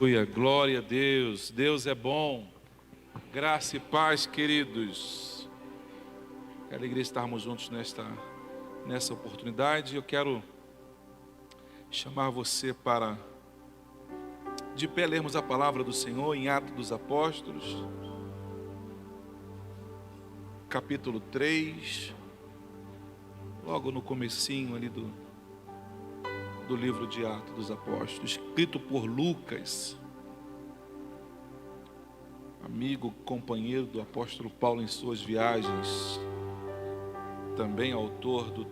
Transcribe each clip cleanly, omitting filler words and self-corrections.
Aleluia, glória a Deus, Deus é bom, graça e paz, queridos. Que alegria estarmos juntos nessa oportunidade. Eu quero chamar você para, de pé, lermos a palavra do Senhor em Atos dos Apóstolos, capítulo 3, logo no comecinho ali do livro de Atos dos Apóstolos, escrito por Lucas, amigo, companheiro do apóstolo Paulo em suas viagens, também autor do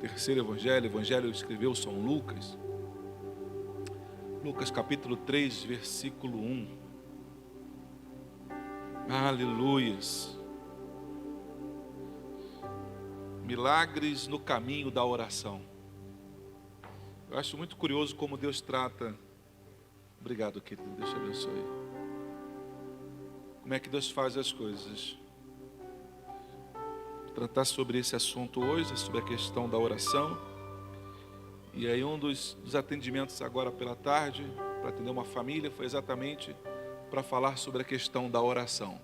terceiro evangelho escreveu São Lucas. Lucas capítulo 3, versículo 1. Aleluias. Milagres no caminho da oração. Eu acho muito curioso como Deus trata. Obrigado, querido, Deus te abençoe. Como é que Deus faz as coisas. Vou tratar sobre esse assunto hoje, sobre a questão da oração. E aí um dos atendimentos agora pela tarde, para atender uma família, foi exatamente para falar sobre a questão da oração.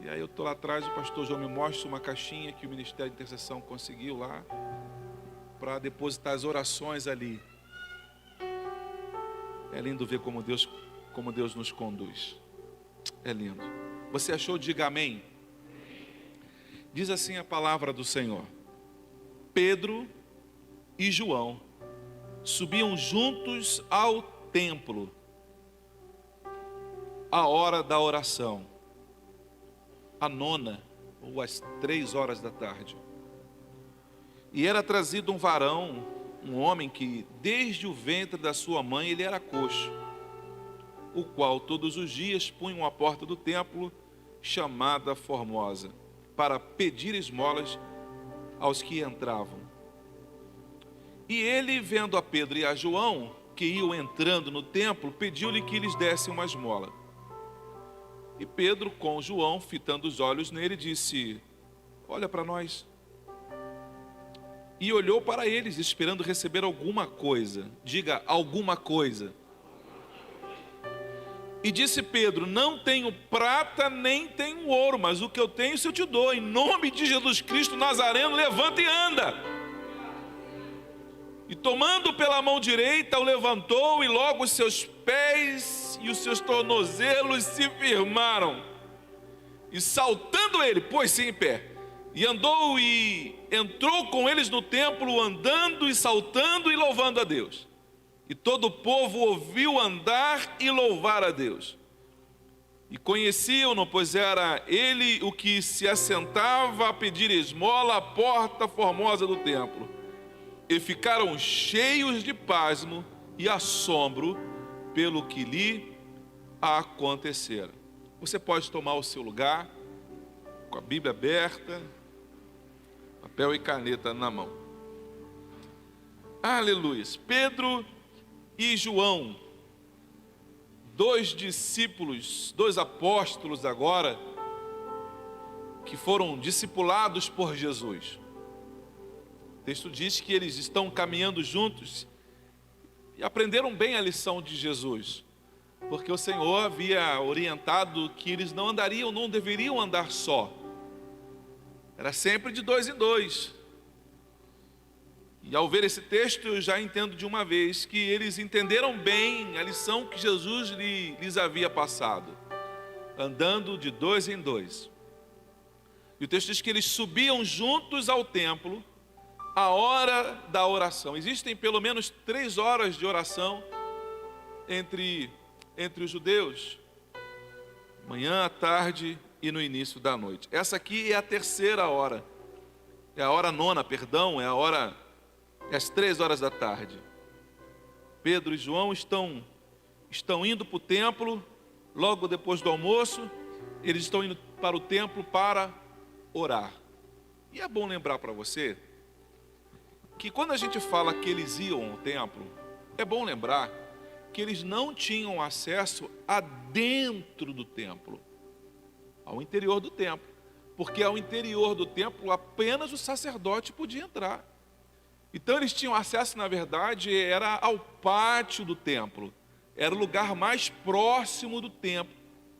E aí eu estou lá atrás, o pastor João me mostra uma caixinha que o Ministério de Intercessão conseguiu lá, para depositar as orações ali. É lindo ver como Deus nos conduz. É lindo. Você achou? Diga amém. Diz assim a palavra do Senhor: Pedro e João subiam juntos ao templo à hora da oração, a nona, ou às 3 horas da tarde. E era trazido um varão, um homem que desde o ventre da sua mãe ele era coxo, o qual todos os dias punham à porta do templo, chamada Formosa, para pedir esmolas aos que entravam. E ele, vendo a Pedro e a João, que iam entrando no templo, pediu-lhe que lhes dessem uma esmola. E Pedro, com João, fitando os olhos nele, disse: olha para nós. E olhou para eles, esperando receber alguma coisa. Diga, alguma coisa. E disse Pedro: não tenho prata nem tenho ouro, mas o que eu tenho, isso eu te dou. Em nome de Jesus Cristo Nazareno, levanta e anda. E tomando pela mão direita, o levantou, e logo os seus pés e os seus tornozelos se firmaram. E saltando ele, pôs-se em pé. E andou e entrou com eles no templo, andando e saltando e louvando a Deus. E todo o povo ouviu andar e louvar a Deus. E conheciam-no, pois era ele o que se assentava a pedir esmola à porta formosa do templo. E ficaram cheios de pasmo e assombro pelo que lhe acontecera. Você pode tomar o seu lugar, com a Bíblia aberta, papel e caneta na mão. Aleluia. Pedro e João, 2 discípulos, 2 apóstolos agora, que foram discipulados por Jesus. O texto diz que eles estão caminhando juntos e aprenderam bem a lição de Jesus, porque o Senhor havia orientado que eles não deveriam andar só. Era sempre de 2 em 2. E ao ver esse texto, eu já entendo de uma vez que eles entenderam bem a lição que Jesus lhes havia passado, andando de 2 em 2. E o texto diz que eles subiam juntos ao templo à hora da oração. Existem pelo menos 3 horas de oração entre os judeus: manhã, à tarde e no início da noite. Essa aqui é a 3ª hora, é a hora nona, perdão, é às 3 horas da tarde. Pedro e João estão indo para o templo, logo depois do almoço, eles estão indo para o templo para orar. E é bom lembrar para você, que quando a gente fala que eles iam ao templo, é bom lembrar que eles não tinham acesso a dentro do templo, ao interior do templo, porque ao interior do templo apenas o sacerdote podia entrar. Então eles tinham acesso, na verdade, era ao pátio do templo, era o lugar mais próximo do templo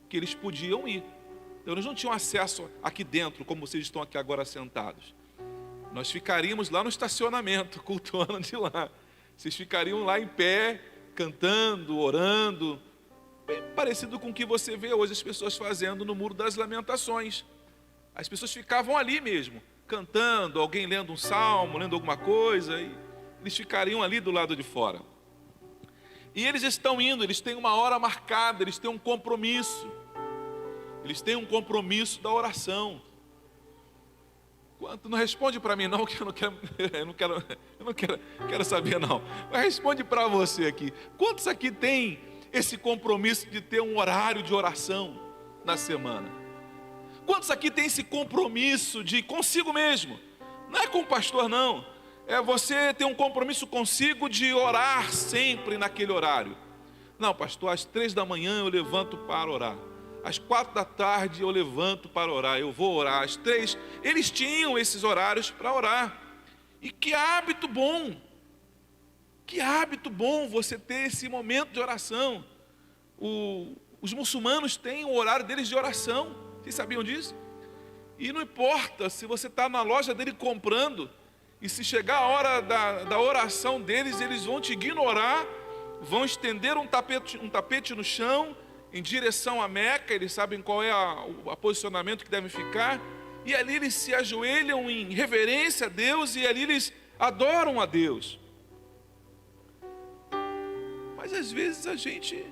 que eles podiam ir. Então eles não tinham acesso aqui dentro, como vocês estão aqui agora sentados. Nós ficaríamos lá no estacionamento, cultuando de lá. Vocês ficariam lá em pé, cantando, orando, bem parecido com o que você vê hoje as pessoas fazendo no Muro das Lamentações. As pessoas ficavam ali mesmo, cantando, alguém lendo um salmo, lendo alguma coisa, e eles ficariam ali do lado de fora. E eles estão indo, eles têm uma hora marcada, eles têm um compromisso. Eles têm um compromisso da oração. Quanto? Não responde para mim não, que eu não quero saber não. Mas responde para você aqui. Quantos aqui tem esse compromisso de ter um horário de oração na semana? Quantos aqui tem esse compromisso de consigo mesmo? Não é com o pastor não. É você ter um compromisso consigo de orar sempre naquele horário. Não, pastor, às 3 da manhã eu levanto para orar. Às 4 da tarde eu levanto para orar. Eu vou orar às 3. Eles tinham esses horários para orar. E que hábito bom. Que hábito bom você ter esse momento de oração. Os muçulmanos têm o horário deles de oração. Vocês sabiam disso? E não importa se você está na loja dele comprando, e se chegar a hora da oração deles, eles vão te ignorar, vão estender um tapete no chão, em direção à Meca, eles sabem qual é o posicionamento que devem ficar, e ali eles se ajoelham em reverência a Deus, e ali eles adoram a Deus. Mas às vezes a gente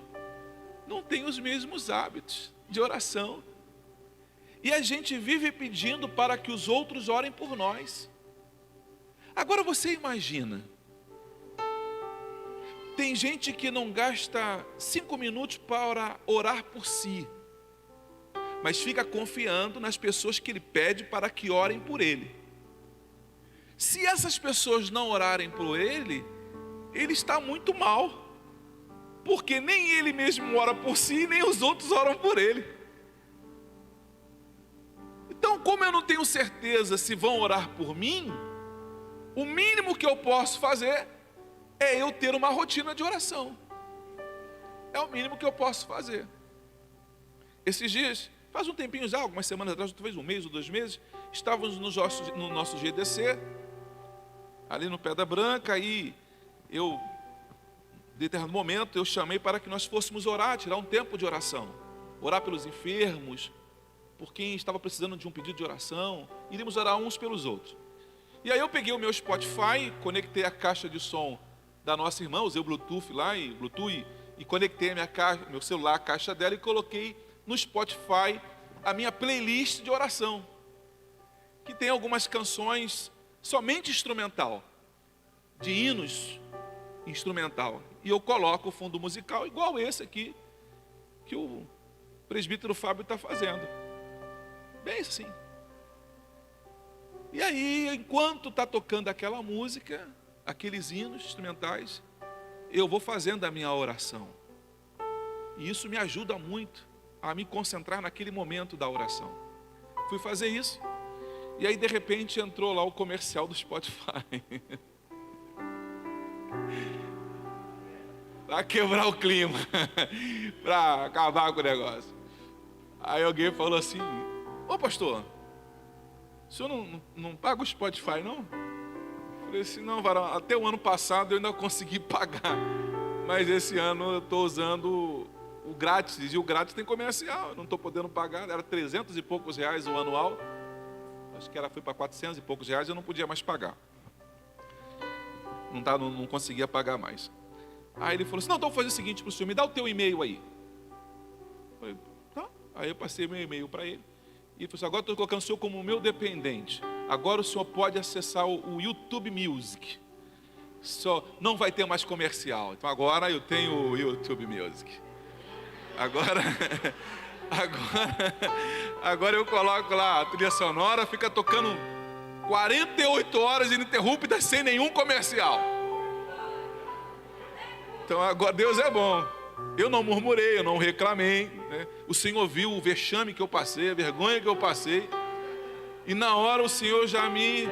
não tem os mesmos hábitos de oração, e a gente vive pedindo para que os outros orem por nós. Agora você imagina, tem gente que não gasta 5 minutos para orar por si, mas fica confiando nas pessoas que ele pede para que orem por ele. Se essas pessoas não orarem por ele, ele está muito mal, porque nem ele mesmo ora por si, nem os outros oram por ele. Então, como eu não tenho certeza se vão orar por mim, o mínimo que eu posso fazer é eu ter uma rotina de oração. É o mínimo que eu posso fazer. Esses dias, faz um tempinho já, algumas semanas atrás, talvez 1 mês ou 2 meses, estávamos no nosso GDC, ali no Pedra Branca, e eu, em determinado momento, eu chamei para que nós fôssemos orar, tirar um tempo de oração. Orar pelos enfermos, por quem estava precisando de um pedido de oração, iríamos orar uns pelos outros. E aí eu peguei o meu Spotify, conectei a caixa de som da nossa irmã, usei o Bluetooth lá, e conectei meu celular, a caixa dela, e coloquei no Spotify a minha playlist de oração, que tem algumas canções somente instrumental, de hinos instrumental. E eu coloco o fundo musical igual esse aqui, que o presbítero Fábio está fazendo. Bem assim. E aí, enquanto está tocando aquela música, aqueles hinos instrumentais, eu vou fazendo a minha oração. E isso me ajuda muito a me concentrar naquele momento da oração. Fui fazer isso, e aí de repente entrou lá o comercial do Spotify. Para quebrar o clima, para acabar com o negócio. Aí alguém falou assim: ô pastor, o senhor não paga o Spotify não? Eu falei assim: não, varão, até o ano passado eu ainda consegui pagar, mas esse ano eu estou usando o grátis, e o grátis tem comercial, eu não estou podendo pagar, era 300 e poucos reais o anual, acho que foi para 400 e poucos reais, eu não podia mais pagar, não conseguia pagar mais. Aí ele falou assim: não, então vou fazer o seguinte para o senhor, me dá o teu e-mail aí. Eu falei: tá. Aí eu passei meu e-mail para ele, e ele falou assim: agora estou colocando o senhor como meu dependente, agora o senhor pode acessar o YouTube Music, só não vai ter mais comercial, então agora eu tenho o YouTube Music. Agora eu coloco lá a trilha sonora, fica tocando 48 horas ininterruptas sem nenhum comercial. Então agora Deus é bom. Eu não murmurei, eu não reclamei, né? O Senhor viu o vexame que eu passei, a vergonha que eu passei, e na hora o Senhor já me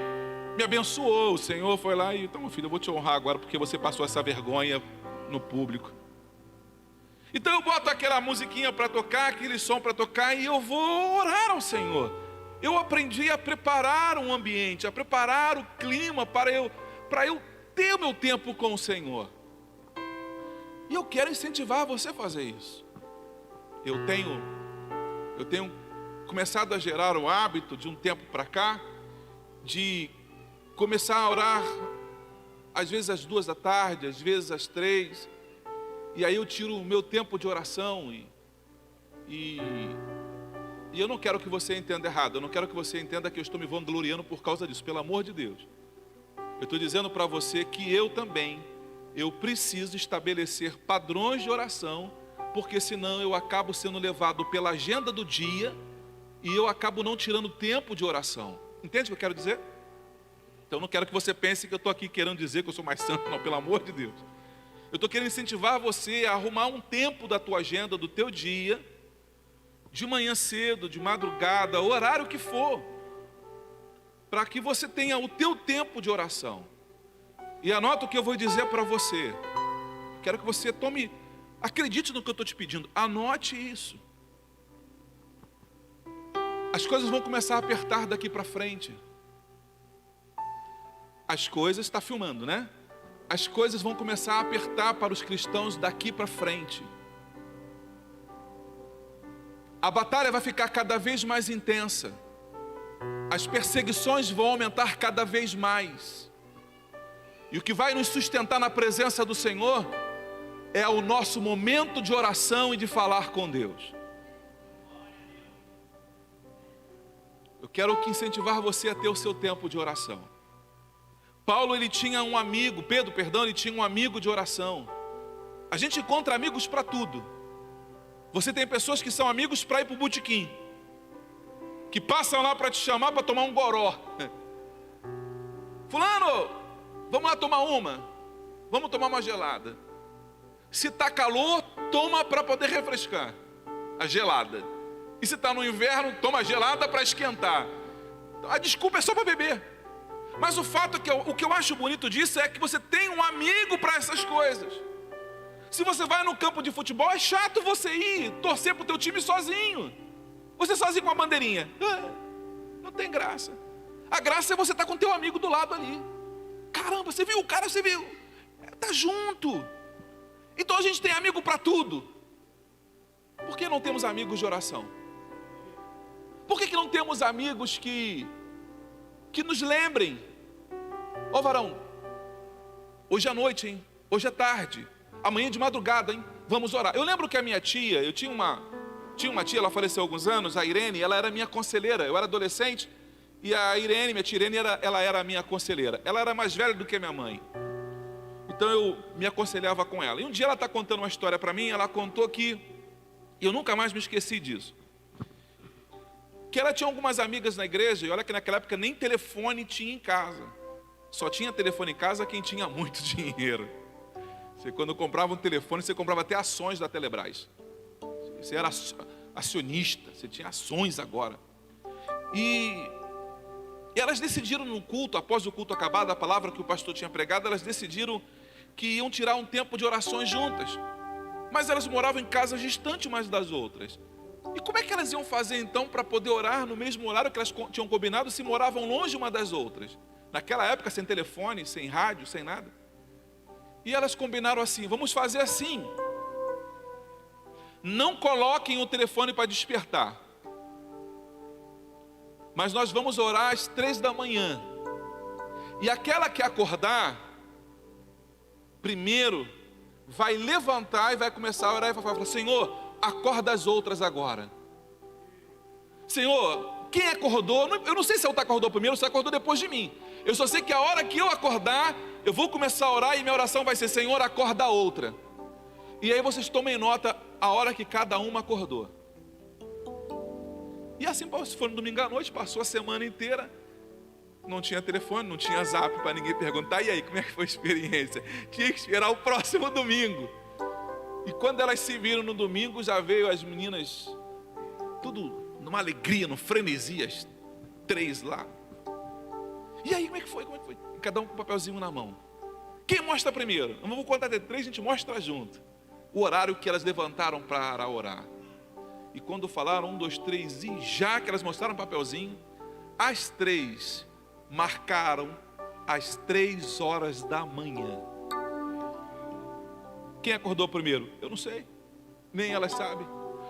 abençoou. O Senhor foi lá e: então, meu filho, eu vou te honrar agora porque você passou essa vergonha no público. Então eu boto aquela musiquinha para tocar, aquele som para tocar, e eu vou orar ao Senhor. Eu aprendi a preparar um ambiente, a preparar o clima para eu ter o meu tempo com o Senhor. E eu quero incentivar você a fazer isso. Eu tenho começado a gerar o hábito de um tempo para cá, de começar a orar, às vezes às 2 da tarde, às vezes às 3, e aí eu tiro o meu tempo de oração, e eu não quero que você entenda errado, eu não quero que você entenda que eu estou me vangloriando por causa disso, pelo amor de Deus. Eu estou dizendo para você que eu preciso estabelecer padrões de oração, porque senão eu acabo sendo levado pela agenda do dia, e eu acabo não tirando tempo de oração. Entende o que eu quero dizer? Então eu não quero que você pense que eu estou aqui querendo dizer que eu sou mais santo, não, pelo amor de Deus. Eu estou querendo incentivar você a arrumar um tempo da tua agenda, do teu dia, de manhã cedo, de madrugada, o horário que for, para que você tenha o teu tempo de oração. E anota o que eu vou dizer para você. Quero que você acredite no que eu estou te pedindo, anote isso. As coisas vão começar a apertar daqui para frente. As coisas, está filmando, né? As coisas vão começar a apertar para os cristãos daqui para frente. A batalha vai ficar cada vez mais intensa. As perseguições vão aumentar cada vez mais. E o que vai nos sustentar na presença do Senhor é o nosso momento de oração e de falar com Deus. Eu quero incentivar você a ter o seu tempo de oração. Pedro, ele tinha um amigo de oração. A gente encontra amigos para tudo. Você tem pessoas que são amigos para ir para o botequim, que passam lá para te chamar para tomar um goró. Fulano, vamos lá tomar uma. Vamos tomar uma gelada. Se está calor, toma para poder refrescar a gelada. E se está no inverno, toma gelada para esquentar. A desculpa é só para beber. Mas o fato é que o que eu acho bonito disso é que você tem um amigo para essas coisas. Se você vai no campo de futebol, é chato você ir torcer para o teu time sozinho. Você sozinho com a bandeirinha. Não tem graça. A graça é você estar com o teu amigo do lado ali. Caramba, você viu o cara, você viu? Está junto. Então a gente tem amigo para tudo. Por que não temos amigos de oração? Por que não temos amigos que nos lembrem? Ô varão, hoje à noite, hein? Hoje é tarde, amanhã de madrugada, hein? Vamos orar. Eu lembro que a minha tia, eu tinha uma tia, ela faleceu há alguns anos, a Irene, ela era minha conselheira. Eu era adolescente e a Irene, minha tia Irene, ela era a minha conselheira. Ela era mais velha do que a minha mãe. Então eu me aconselhava com ela. E um dia ela está contando uma história para mim, ela contou que, e eu nunca mais me esqueci disso, que ela tinha algumas amigas na igreja, e olha que naquela época nem telefone tinha em casa. Só tinha telefone em casa quem tinha muito dinheiro. Você, quando comprava um telefone, você comprava até ações da Telebrás. Você era acionista, você tinha ações agora. E elas decidiram no culto, após o culto acabar, da palavra que o pastor tinha pregado, elas decidiram que iam tirar um tempo de orações juntas. Mas elas moravam em casas distantes umas das outras. E como é que elas iam fazer então para poder orar no mesmo horário que elas tinham combinado, se moravam longe uma das outras? Naquela época, sem telefone, sem rádio, sem nada. E elas combinaram assim: vamos fazer assim. Não coloquem o telefone para despertar. Mas nós vamos orar às 3 da manhã. E aquela que acordar, primeiro, vai levantar e vai começar a orar e vai falar: Senhor, acorda as outras agora. Senhor, quem acordou? Eu não sei se ela acordou primeiro ou se acordou depois de mim. Eu só sei que a hora que eu acordar, eu vou começar a orar e minha oração vai ser: Senhor, acorda a outra. E aí vocês tomem nota a hora que cada uma acordou. E assim, se for no domingo à noite, passou a semana inteira. Não tinha telefone, não tinha zap para ninguém perguntar: e aí, como é que foi a experiência? Tinha que esperar o próximo domingo. E quando elas se viram no domingo, já veio as meninas, tudo numa alegria, no frenesi, as 3 lá. E aí, como é que foi? Cada um com um papelzinho na mão. Quem mostra primeiro? Eu não vou contar até 3, a gente mostra junto. o horário que elas levantaram para orar. E quando falaram 1, 2, 3, e já que elas mostraram um papelzinho, as 3 marcaram às 3 horas da manhã. Quem acordou primeiro? Eu não sei, nem elas sabem.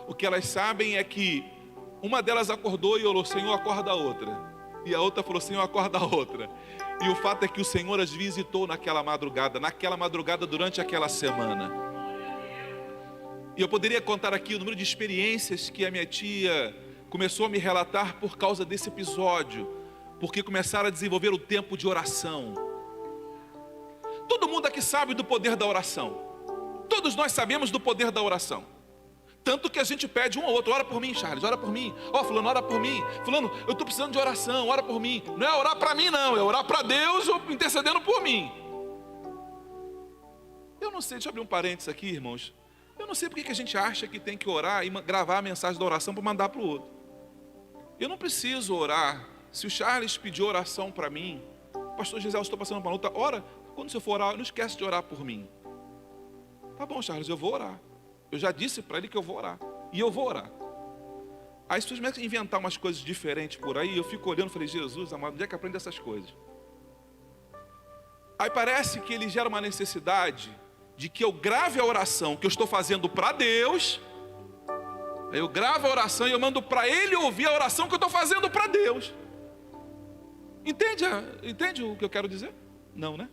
O que elas sabem é que uma delas acordou e orou: Senhor, acorda a outra. E a outra falou: Senhor, acorda a outra. E o fato é que o Senhor as visitou naquela madrugada durante aquela semana. E eu poderia contar aqui o número de experiências que a minha tia começou a me relatar por causa desse episódio, porque começaram a desenvolver o tempo de oração. Todo mundo aqui sabe do poder da oração. Todos nós sabemos do poder da oração. Tanto que a gente pede um ao outro: ora por mim, Charles, ora por mim. Ó, fulano, ora por mim. Fulano, eu estou precisando de oração, ora por mim. Não é orar para mim não, é orar para Deus intercedendo por mim. Eu não sei, deixa eu abrir um parênteses aqui, irmãos. Eu não sei porque que a gente acha que tem que orar e gravar a mensagem da oração para mandar para o outro. Eu não preciso orar. Se o Charles pedir oração para mim: pastor Gisele, estou passando por uma luta. Ora, quando você for orar, não esquece de orar por mim. Tá bom, Charles, eu vou orar. Eu já disse para ele que eu vou orar. E eu vou orar. Aí as pessoas começam a inventar umas coisas diferentes por aí. Eu fico olhando e falei: Jesus amado, onde é que aprende essas coisas? Aí parece que ele gera uma necessidade de que eu grave a oração que eu estou fazendo para Deus. Aí eu gravo a oração e eu mando para ele ouvir a oração que eu estou fazendo para Deus. Entende o que eu quero dizer? Não, né?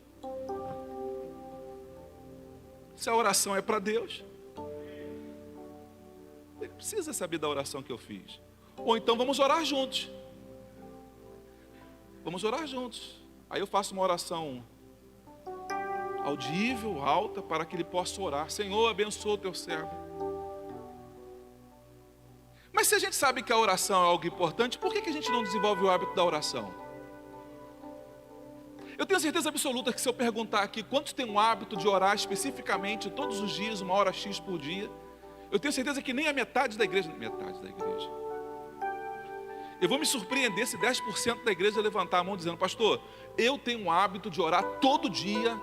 Se a oração é para Deus, ele precisa saber da oração que eu fiz. Ou então vamos orar juntos. Vamos orar juntos. Aí eu faço uma oração audível, alta, para que ele possa orar: Senhor, abençoa o teu servo. Mas se a gente sabe que a oração é algo importante, por que a gente não desenvolve o hábito da oração? Eu tenho certeza absoluta que se eu perguntar aqui quantos têm um hábito de orar especificamente todos os dias, 1 hora X por dia, eu tenho certeza que nem a metade da igreja. Eu vou me surpreender se 10% da igreja levantar a mão dizendo: pastor, eu tenho um hábito de orar todo dia,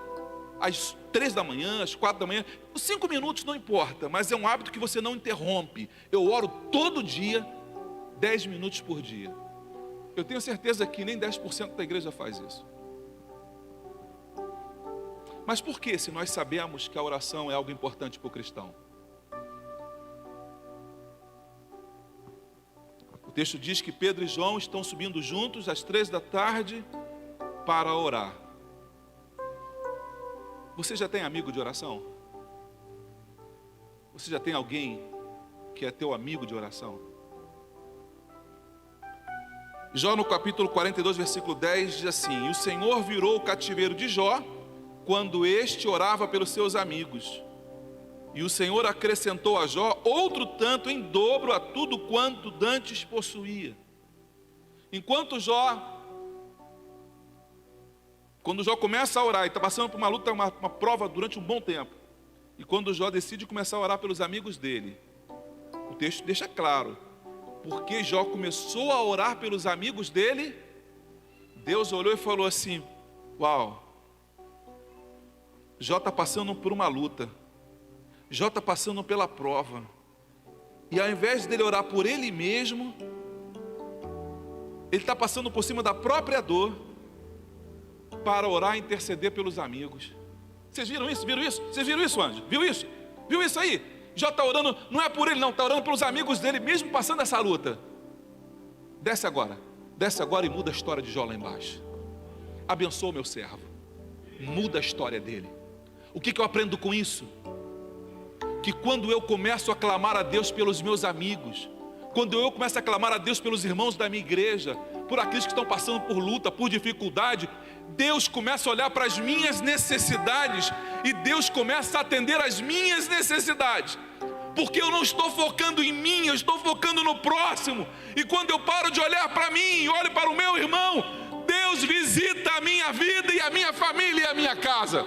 às 3 da manhã, às 4 da manhã, 5 minutos não importa, mas é um hábito que você não interrompe. Eu oro todo dia, 10 minutos por dia. Eu tenho certeza que nem 10% da igreja faz isso. Mas por que, se nós sabemos que a oração é algo importante para o cristão? O texto diz que Pedro e João estão subindo juntos às 3 da tarde para orar. Você já tem amigo de oração? Você já tem alguém que é teu amigo de oração? Jó, no capítulo 42, versículo 10, diz assim: e o Senhor virou o cativeiro de Jó quando este orava pelos seus amigos. E o Senhor acrescentou a Jó outro tanto em dobro a tudo quanto dantes possuía. Quando Jó começa a orar e está passando por uma luta, uma prova durante um bom tempo, e quando Jó decide começar a orar pelos amigos dele, o texto deixa claro: porque Jó começou a orar pelos amigos dele, Deus olhou e falou assim: uau, Jó está passando por uma luta, Jó está passando pela prova, e ao invés dele orar por ele mesmo, ele está passando por cima da própria dor para orar e interceder pelos amigos. Vocês viram isso? Viram isso? Vocês viram isso, anjo? Viu isso? Viu isso aí? Jó está orando, não é por ele não, está orando pelos amigos dele, mesmo passando essa luta. Desce agora e muda a história de Jó lá embaixo. Abençoa o meu servo, muda a história dele. O que eu aprendo com isso? Que quando eu começo a clamar a Deus pelos meus amigos, quando eu começo a clamar a Deus pelos irmãos da minha igreja, por aqueles que estão passando por luta, por dificuldade, Deus começa a olhar para as minhas necessidades e Deus começa a atender as minhas necessidades, porque eu não estou focando em mim, eu estou focando no próximo. E quando eu paro de olhar para mim e olho para o meu irmão, Deus visita a minha vida e a minha família e a minha casa.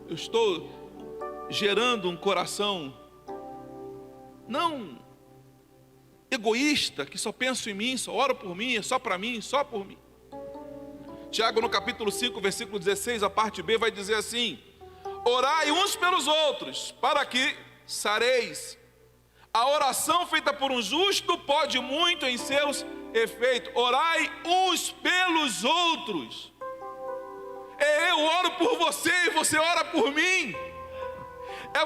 Eu estou gerando um coração não egoísta, que só penso em mim, só oro por mim, é só para mim, só por mim. Tiago, no capítulo 5, versículo 16, a parte B vai dizer assim: Orai uns pelos outros, para que sareis. A oração feita por um justo pode muito em seus efeitos. Orai uns pelos outros. Eu oro por você e você ora por mim.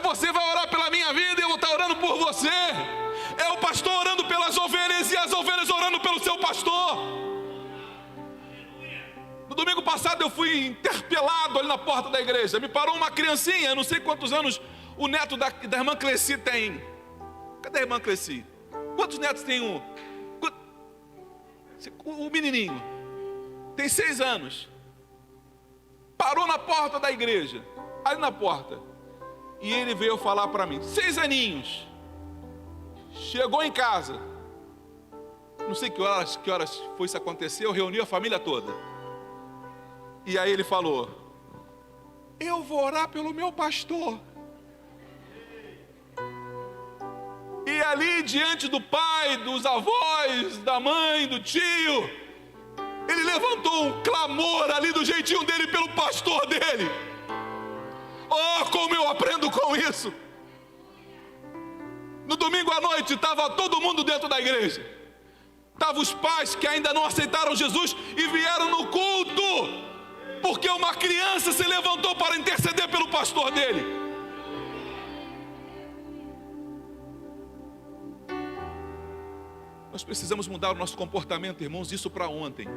Você vai orar pela minha vida e eu vou estar orando por você. É o pastor orando pelas ovelhas e as ovelhas orando pelo seu pastor. No domingo passado eu fui interpelado ali na porta da igreja. Me parou uma criancinha, eu não sei quantos anos o neto da irmã Cleci tem. Cadê a irmã Cleci? Quantos netos tem o menininho? Tem 6 anos. Parou na porta da igreja, ali na porta. E ele veio falar para mim, 6 aninhos. Chegou em casa. Não sei que horas foi isso acontecer, eu reuni a família toda. E aí ele falou, eu vou orar pelo meu pastor. E ali diante do pai, dos avós, da mãe, do tio, ele levantou um clamor ali do jeitinho dele pelo pastor dele. Oh, como eu aprendo com isso. No domingo à noite estava todo mundo dentro da igreja. Estavam os pais que ainda não aceitaram Jesus e vieram no culto, porque uma criança se levantou para interceder pelo pastor dele. Nós precisamos mudar o nosso comportamento, irmãos, isso para ontem.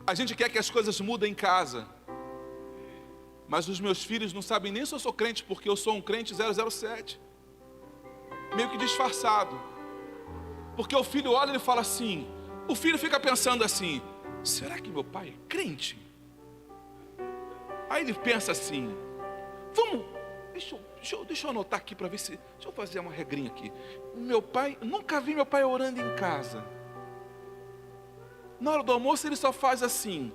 A gente quer que as coisas mudem em casa, mas os meus filhos não sabem nem se eu sou crente, porque eu sou um crente 007, meio que disfarçado. Porque o filho olha e ele fala assim, o filho fica pensando assim, será que meu pai é crente? Aí ele pensa assim, deixa eu anotar aqui para ver se, deixa eu fazer uma regrinha aqui. Meu pai, nunca vi meu pai orando em casa. Na hora do almoço ele só faz assim,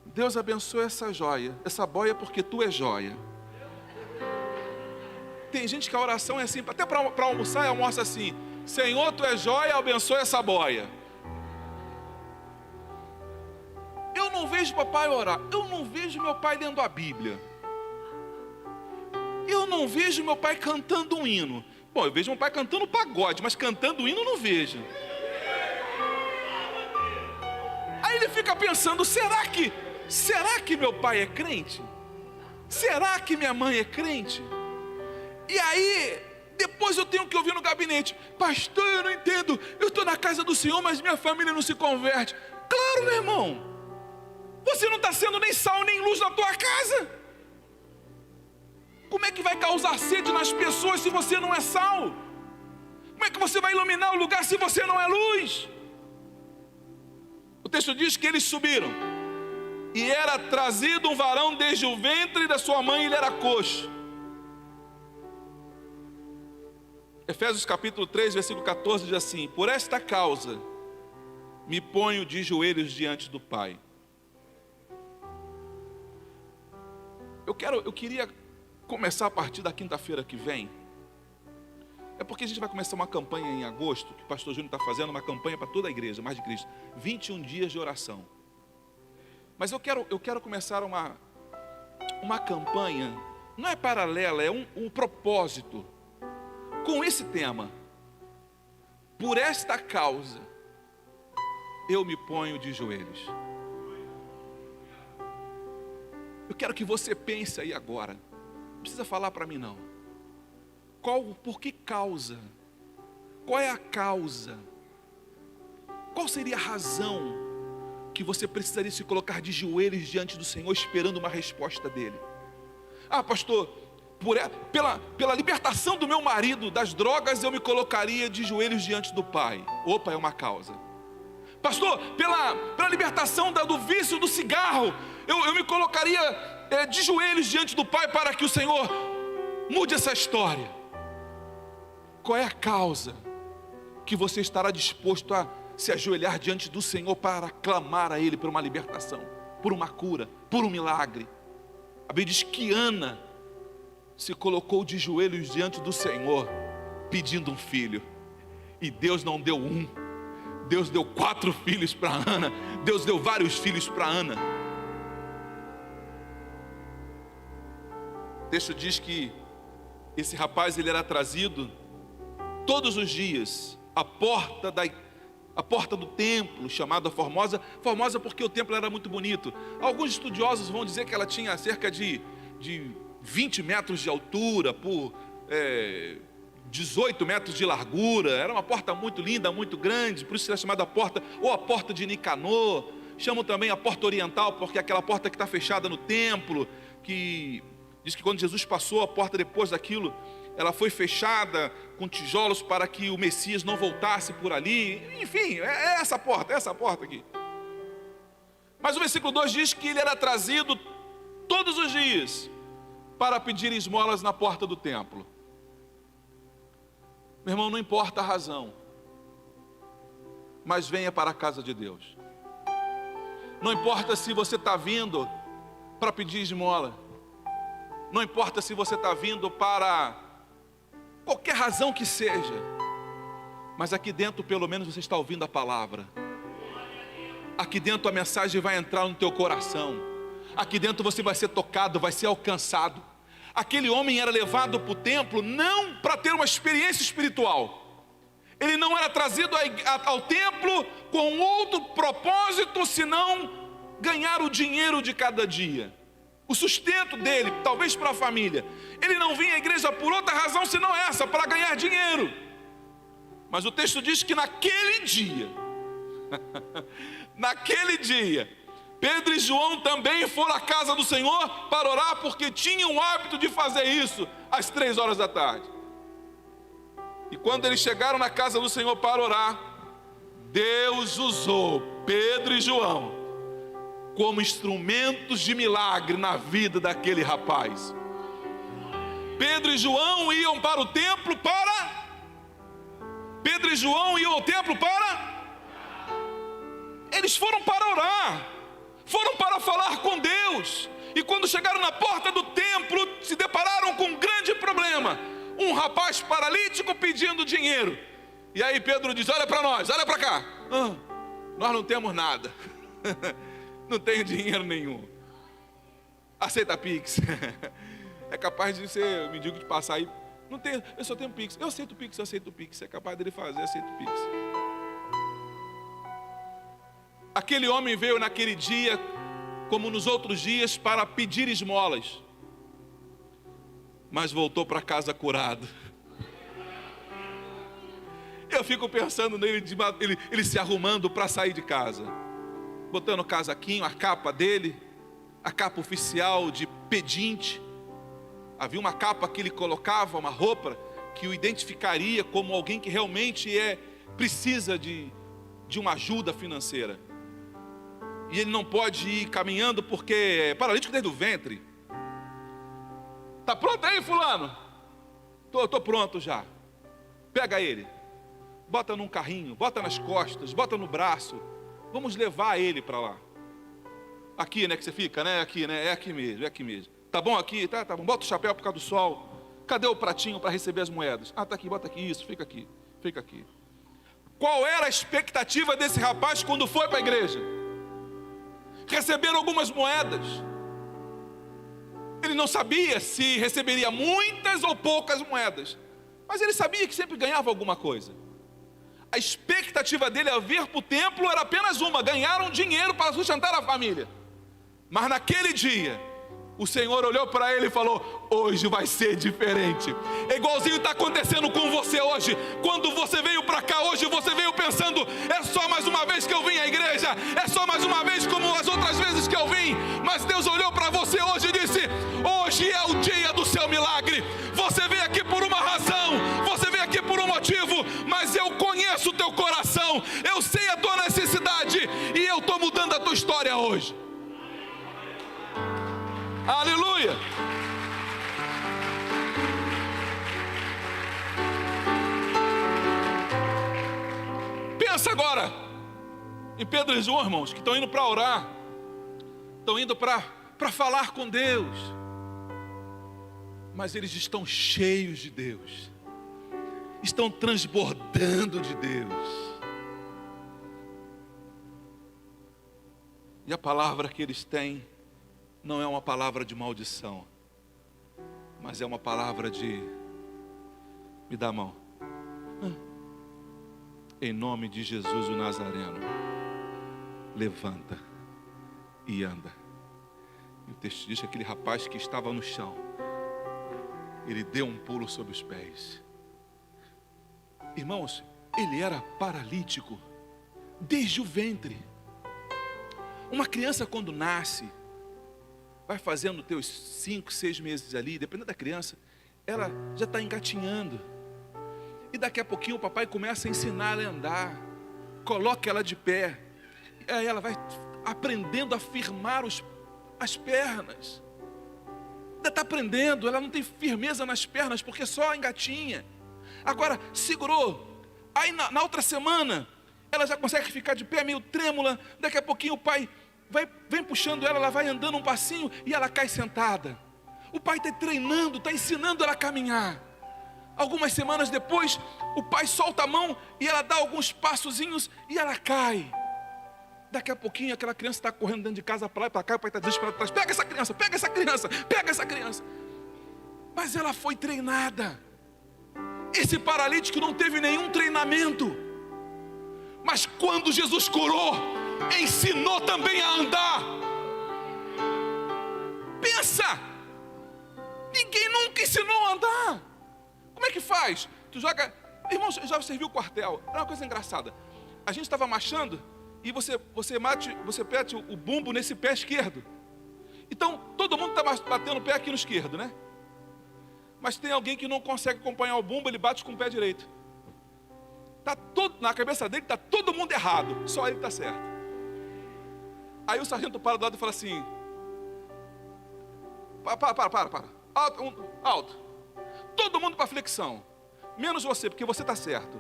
Deus abençoe essa joia, essa boia porque tu é joia. Tem gente que a oração é assim, até para almoçar, almoça assim, Senhor, tu é joia, abençoe essa boia. Eu não vejo papai orar, eu não vejo meu pai lendo a Bíblia, eu não vejo meu pai cantando um hino. Bom, eu vejo meu pai cantando pagode, mas cantando hino eu não vejo. Aí ele fica pensando, será que meu pai é crente? Será que minha mãe é crente? E aí, depois eu tenho que ouvir no gabinete, pastor, eu não entendo, eu estou na casa do Senhor, mas minha família não se converte. Claro, meu irmão, você não está sendo nem sal nem luz na tua casa. Como é que vai causar sede nas pessoas se você não é sal? Como é que você vai iluminar o lugar se você não é luz? O texto diz que eles subiram, e era trazido um varão desde o ventre da sua mãe, ele era coxo. Efésios capítulo 3, versículo 14 diz assim, por esta causa me ponho de joelhos diante do Pai. Eu queria começar a partir da quinta-feira que vem. É porque a gente vai começar uma campanha em agosto, que o pastor Júnior está fazendo, uma campanha para toda a igreja, mais de Cristo, 21 dias de oração. Mas eu quero começar uma campanha, não é paralela, é um propósito, com esse tema. Por esta causa, eu me ponho de joelhos. Eu quero que você pense aí agora, não precisa falar para mim não. Por que causa? Qual é a causa? Qual seria a razão que você precisaria se colocar de joelhos diante do Senhor esperando uma resposta dele? Ah, pastor, pela libertação do meu marido das drogas eu me colocaria de joelhos diante do Pai. Opa, é uma causa. Pastor, pela libertação do vício do cigarro eu me colocaria de joelhos diante do Pai para que o Senhor mude essa história. Qual é a causa que você estará disposto a se ajoelhar diante do Senhor para clamar a Ele por uma libertação, por uma cura, por um milagre? A Bíblia diz que Ana se colocou de joelhos diante do Senhor pedindo um filho, e Deus não deu um, Deus deu 4 filhos para Ana, Deus deu vários filhos para Ana. texto diz que esse rapaz ele era trazido todos os dias à porta do templo, chamada Formosa. Formosa porque o templo era muito bonito. Alguns estudiosos vão dizer que ela tinha cerca de 20 metros de altura por 18 metros de largura. Era uma porta muito linda, muito grande, por isso era chamada porta, ou a porta de Nicanor. Chamam também a porta oriental, porque é aquela porta que está fechada no templo, que diz que quando Jesus passou, a porta depois daquilo, ela foi fechada com tijolos para que o Messias não voltasse por ali. Enfim, é essa porta aqui. Mas o versículo 2 diz que ele era trazido todos os dias para pedir esmolas na porta do templo. Meu irmão, não importa a razão, mas venha para a casa de Deus. Não importa se você está vindo para pedir esmola, não importa se você está vindo para qualquer razão que seja, mas aqui dentro pelo menos você está ouvindo a palavra. Aqui dentro a mensagem vai entrar no teu coração. Aqui dentro você vai ser tocado, vai ser alcançado. Aquele homem era levado para o templo não para ter uma experiência espiritual. Ele não era trazido ao templo com outro propósito senão ganhar o dinheiro de cada dia, o sustento dele, talvez para a família. Ele não vinha à igreja por outra razão senão essa, para ganhar dinheiro. Mas o texto diz que naquele dia Pedro e João também foram à casa do Senhor para orar, porque tinham o hábito de fazer isso às 3 horas da tarde. E quando eles chegaram na casa do Senhor para orar, Deus usou Pedro e João como instrumentos de milagre na vida daquele rapaz. Pedro e João iam para o templo para... Eles foram para orar, foram para falar com Deus. E quando chegaram na porta do templo, se depararam com um grande problema. Um rapaz paralítico pedindo dinheiro. E aí Pedro diz: olha para nós, olha para cá. Nós não temos nada. Não tenho dinheiro nenhum. Aceita Pix. É capaz de ser mendigo de passar aí. Não tenho, eu só tenho Pix. Eu aceito Pix. É capaz dele fazer, aceito Pix. Aquele homem veio naquele dia, como nos outros dias, para pedir esmolas, mas voltou para casa curado. Eu fico pensando nele, ele se arrumando para sair de casa, botando o casaquinho, a capa dele, a capa oficial de pedinte. Havia uma capa que ele colocava, uma roupa que o identificaria como alguém que realmente precisa de uma ajuda financeira. E ele não pode ir caminhando porque é paralítico desde o ventre. Tá pronto aí, fulano? Tô pronto já. Pega ele, bota num carrinho, bota nas costas, bota no braço. Vamos levar ele para lá. Aqui, né, que você fica, né? Aqui, né? É aqui mesmo. Tá bom aqui? Tá bom. Bota o chapéu por causa do sol. Cadê o pratinho para receber as moedas? Tá aqui, bota aqui. Isso, fica aqui. Qual era a expectativa desse rapaz quando foi para a igreja? Receber algumas moedas. Ele não sabia se receberia muitas ou poucas moedas, mas ele sabia que sempre ganhava alguma coisa. A expectativa dele ao vir para o templo era apenas uma: ganhar um dinheiro para sustentar a família. Mas naquele dia, o Senhor olhou para ele e falou: hoje vai ser diferente. É igualzinho está acontecendo com você hoje. Quando você veio para cá hoje, você veio pensando: é só mais uma vez que eu vim à igreja, é só mais uma vez como as outras vezes que eu vim. Mas Deus olhou para você hoje e disse: hoje é o dia do seu milagre. Você veio aqui por uma razão, você veio aqui por um motivo, mas eu conheço o teu coração, eu sei a tua necessidade, e eu estou mudando a tua história hoje. Aleluia! Pensa agora em Pedro e João, irmãos, que estão indo para orar, estão indo para falar com Deus, mas eles estão cheios de Deus, estão transbordando de Deus, e a palavra que eles têm não é uma palavra de maldição, mas é uma palavra de: me dá a mão. Em nome de Jesus o Nazareno, levanta e anda. E o texto diz que aquele rapaz que estava no chão, ele deu um pulo sobre os pés. Irmãos, ele era paralítico desde o ventre. Uma criança quando nasce, vai fazendo teus 5, 6 meses ali, dependendo da criança, ela já está engatinhando. E daqui a pouquinho o papai começa a ensinar ela a andar, coloca ela de pé, e aí ela vai aprendendo a firmar as pernas. Ainda está aprendendo, ela não tem firmeza nas pernas, porque só engatinha. Agora, segurou, aí na outra semana, ela já consegue ficar de pé, meio trêmula. Daqui a pouquinho o pai vem puxando ela vai andando um passinho, e ela cai sentada. O pai está treinando, está ensinando ela a caminhar. Algumas semanas depois, o pai solta a mão e ela dá alguns passozinhos e ela cai. Daqui a pouquinho aquela criança está correndo dentro de casa para lá e para cá, o pai está desesperado atrás: pega essa criança, pega essa criança, pega essa criança. Mas ela foi treinada. Esse paralítico não teve nenhum treinamento, mas quando Jesus curou, ensinou também a andar. Pensa, ninguém nunca ensinou a andar. Como é que faz? Tu joga... Irmãos, já serviu o quartel. É uma coisa engraçada. A gente estava marchando e você pete o bumbo nesse pé esquerdo. Então, todo mundo está batendo o pé aqui no esquerdo, né? Mas tem alguém que não consegue acompanhar o bumbo, ele bate com o pé direito. Na cabeça dele está todo mundo errado, só ele está certo. Aí o sargento para do lado e fala assim: para. Alto. Todo mundo para flexão, menos você, porque você está certo.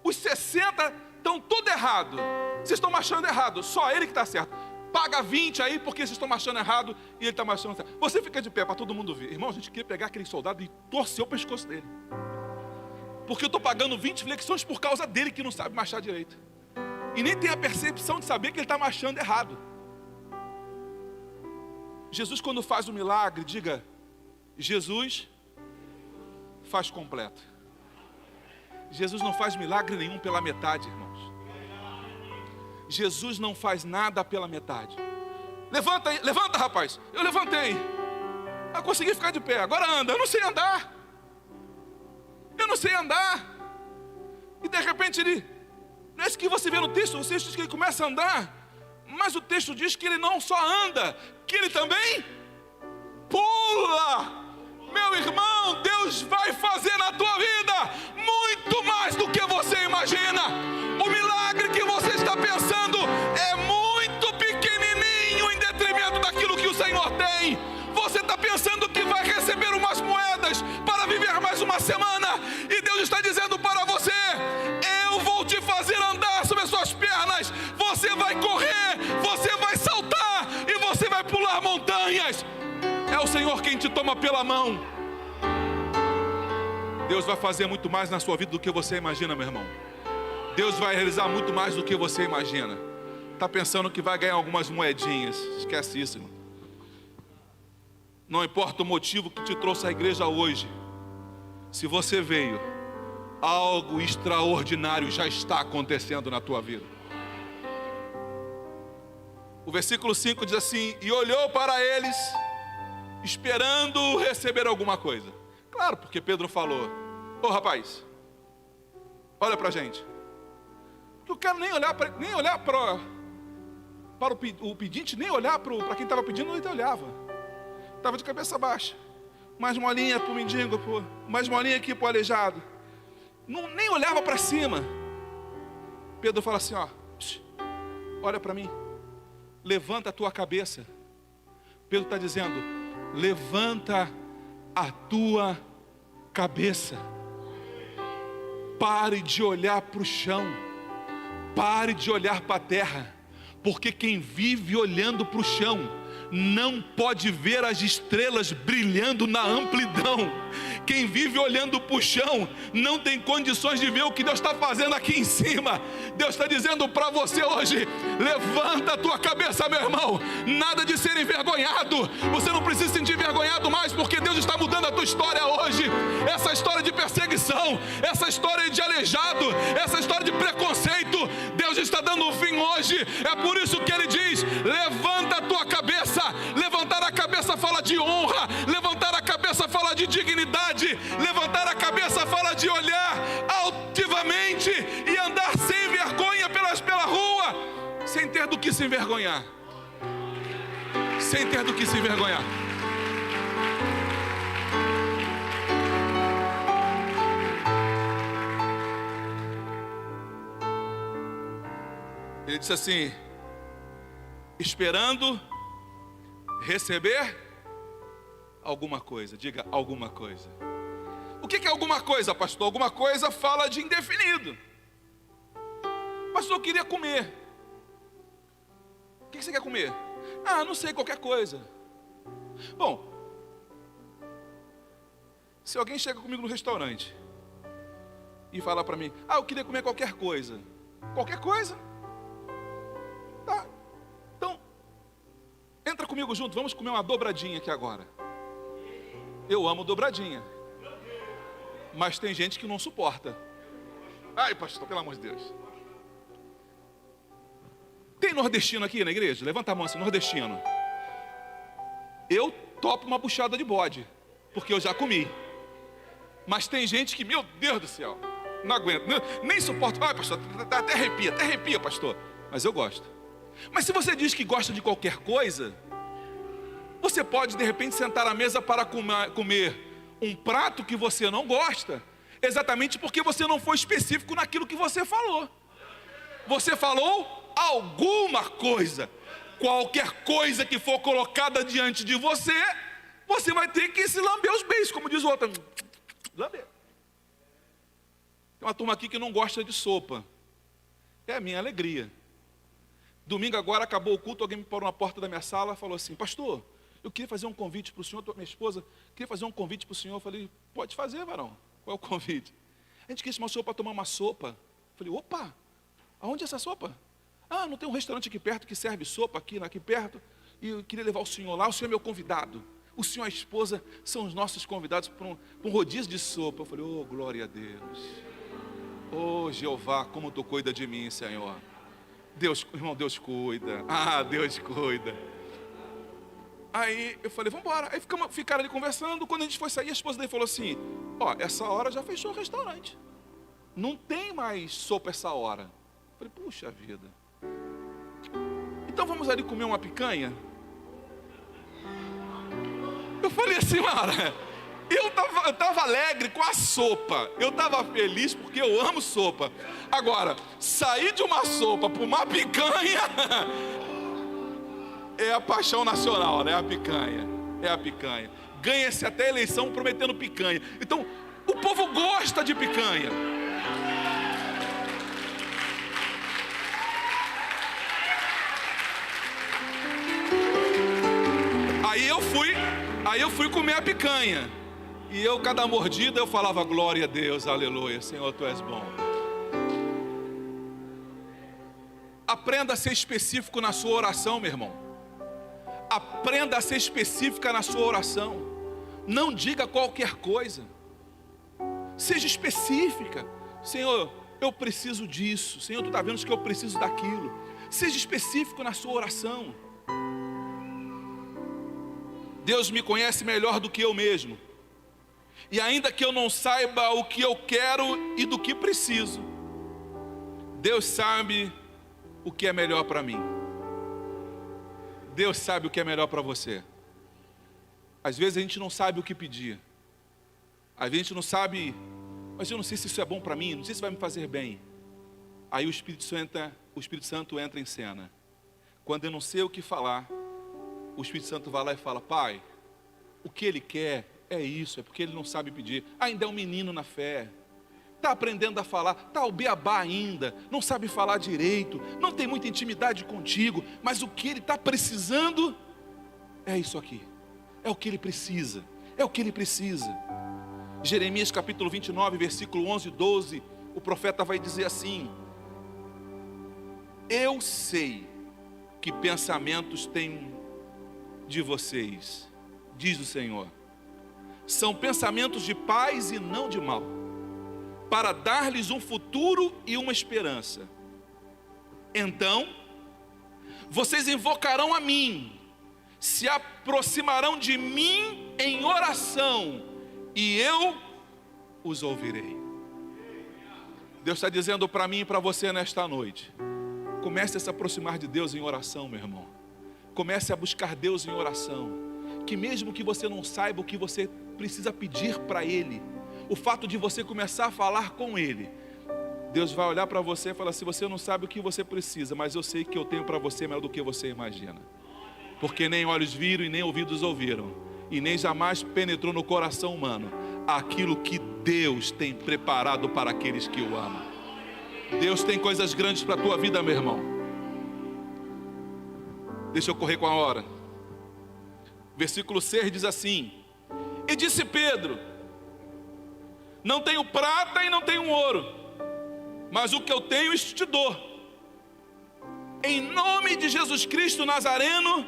Os 60 estão tudo errado. Vocês estão marchando errado, só ele que está certo. Paga 20 aí, porque vocês estão marchando errado e ele está marchando certo. Você fica de pé para todo mundo ver. Irmão, a gente queria pegar aquele soldado e torcer o pescoço dele, porque eu estou pagando 20 flexões por causa dele, que não sabe marchar direito e nem tem a percepção de saber que ele está marchando errado. Jesus, quando faz o milagre, diga: Jesus faz completo. Jesus não faz milagre nenhum pela metade, irmãos. Jesus não faz nada pela metade. Levanta, rapaz. Eu levantei. Eu consegui ficar de pé. Agora anda. Eu não sei andar. E de repente ele... Não é isso que você vê no texto. O texto diz que ele começa a andar. Mas o texto diz que ele não só anda, que ele também pula. Meu irmão, Deus vai fazer na tua vida muito mais do que você imagina. O milagre que você está pensando é muito pequenininho em detrimento daquilo que o Senhor tem. Você está pensando que vai receber umas moedas para viver mais uma semana, e Deus está dizendo para você: eu vou te fazer andar sobre as suas pernas. Você vai correr, você vai saltar e você vai pular montanhas. É o Senhor quem te toma pela mão. Deus vai fazer muito mais na sua vida do que você imagina, meu irmão. Deus vai realizar muito mais do que você imagina. Está pensando que vai ganhar algumas moedinhas? Esquece isso, irmão. Não importa o motivo que te trouxe à igreja hoje. Se você veio, algo extraordinário já está acontecendo na tua vida. O versículo 5 diz assim: e olhou para eles, esperando receber alguma coisa. Claro, porque Pedro falou: ô rapaz, olha para a gente. Eu quero nem olhar para o pedinte, nem olhar para quem estava pedindo, ele olhava. Estava de cabeça baixa. Mais molinha para o mendigo, mais molinha aqui para o aleijado. Não, nem olhava para cima. Pedro fala assim: ó, olha para mim, levanta a tua cabeça. Pedro está dizendo: levanta a tua cabeça. Pare de olhar para o chão. Pare de olhar para a terra. Porque quem vive olhando para o chão não pode ver as estrelas brilhando na amplidão. Quem vive olhando para o chão não tem condições de ver o que Deus está fazendo aqui em cima. Deus está dizendo para você hoje: levanta a tua cabeça, meu irmão. Nada de ser envergonhado. Você não precisa se sentir envergonhado mais, porque Deus está mudando história hoje, essa história de perseguição, essa história de aleijado, essa história de preconceito, Deus está dando um fim hoje. É por isso que Ele diz: levanta a tua cabeça. Levantar a cabeça fala de honra, levantar a cabeça fala de dignidade, levantar a cabeça fala de olhar altivamente e andar sem vergonha pela rua, sem ter do que se envergonhar. Sem ter do que se envergonhar. Ele disse assim: esperando receber alguma coisa. Diga, alguma coisa. O que é alguma coisa, pastor? Alguma coisa fala de indefinido. Pastor, eu queria comer. O que você quer comer? Ah, não sei, qualquer coisa. Bom, se alguém chega comigo no restaurante e fala para mim: ah, eu queria comer qualquer coisa. Qualquer coisa? Tá. Então, entra comigo junto, vamos comer uma dobradinha aqui agora. Eu amo dobradinha, mas tem gente que não suporta. Ai, pastor, pelo amor de Deus. Tem nordestino aqui na igreja? Levanta a mão assim, nordestino. Eu topo uma buchada de bode, porque eu já comi. Mas tem gente que, meu Deus do céu, não aguento, nem suporto. Ai, pastor, até arrepia, pastor. Mas eu gosto. Mas se você diz que gosta de qualquer coisa, você pode de repente sentar à mesa para comer um prato que você não gosta, exatamente porque você não foi específico naquilo que você falou. Você falou alguma coisa. Qualquer coisa que for colocada diante de você, você vai ter que se lamber os beijos, como diz o outro. Lamber. Tem uma turma aqui que não gosta de sopa. É a minha alegria. Domingo agora, acabou o culto, alguém me parou na porta da minha sala e falou assim: pastor, eu queria fazer um convite para o senhor, minha esposa queria fazer um convite para o senhor. Eu falei: pode fazer, varão. Qual é o convite? A gente queria chamar o senhor para tomar uma sopa. Eu falei: opa, aonde é essa sopa? Ah, não tem um restaurante aqui perto que serve sopa aqui perto, e eu queria levar o senhor lá. O senhor é meu convidado, o senhor e a esposa são os nossos convidados para um rodízio de sopa. Eu falei: oh, glória a Deus. Oh, Jeová, como tu cuida de mim, Senhor. Deus, irmão, Deus cuida. Ah, Deus cuida. Aí eu falei: vamos embora. Aí ficaram ali conversando. Quando a gente foi sair, a esposa dele falou assim: ó, essa hora já fechou o restaurante, não tem mais sopa essa hora. Eu falei: puxa vida. Então vamos ali comer uma picanha? Eu falei assim: Mara, eu estava alegre com a sopa, eu estava feliz porque eu amo sopa. Agora, sair de uma sopa para uma picanha é a paixão nacional, né? É a picanha. Ganha-se até eleição prometendo picanha. Então, o povo gosta de picanha. Aí eu fui comer a picanha. E eu, cada mordida, eu falava: glória a Deus, aleluia, Senhor, tu és bom. Aprenda a ser específico na sua oração, meu irmão. Aprenda a ser específica na sua oração. Não diga qualquer coisa. Seja específica. Senhor, eu preciso disso. Senhor, tu está vendo que eu preciso daquilo. Seja específico na sua oração. Deus me conhece melhor do que eu mesmo. E ainda que eu não saiba o que eu quero e do que preciso, Deus sabe o que é melhor para mim. Deus sabe o que é melhor para você. Às vezes a gente não sabe o que pedir. Às vezes a gente não sabe, mas eu não sei se isso é bom para mim, não sei se vai me fazer bem. Aí o Espírito Santo entra em cena. Quando eu não sei o que falar, o Espírito Santo vai lá e fala: pai, o que ele quer é isso, é porque ele não sabe pedir. Ainda é um menino na fé, está aprendendo a falar, está ao beabá ainda, não sabe falar direito, não tem muita intimidade contigo, mas o que ele está precisando é isso aqui, é o que ele precisa, é o que ele precisa. Jeremias capítulo 29, versículo 11 e 12, o profeta vai dizer assim: eu sei que pensamentos tenho de vocês, diz o Senhor, são pensamentos de paz e não de mal, para dar-lhes um futuro e uma esperança. Então, vocês invocarão a mim, se aproximarão de mim em oração, e eu os ouvirei. Deus está dizendo para mim e para você nesta noite: comece a se aproximar de Deus em oração, meu irmão. Comece a buscar Deus em oração. Que mesmo que você não saiba o que você precisa pedir para Ele, o fato de você começar a falar com Ele, Deus vai olhar para você e falar assim: você não sabe o que você precisa, mas eu sei que eu tenho para você melhor do que você imagina. Porque nem olhos viram e nem ouvidos ouviram, e nem jamais penetrou no coração humano aquilo que Deus tem preparado para aqueles que o amam. Deus tem coisas grandes para a tua vida, meu irmão. Deixa eu correr com a hora. Versículo 6 diz assim: e disse Pedro: não tenho prata e não tenho ouro, mas o que eu tenho isto te dou. Em nome de Jesus Cristo Nazareno,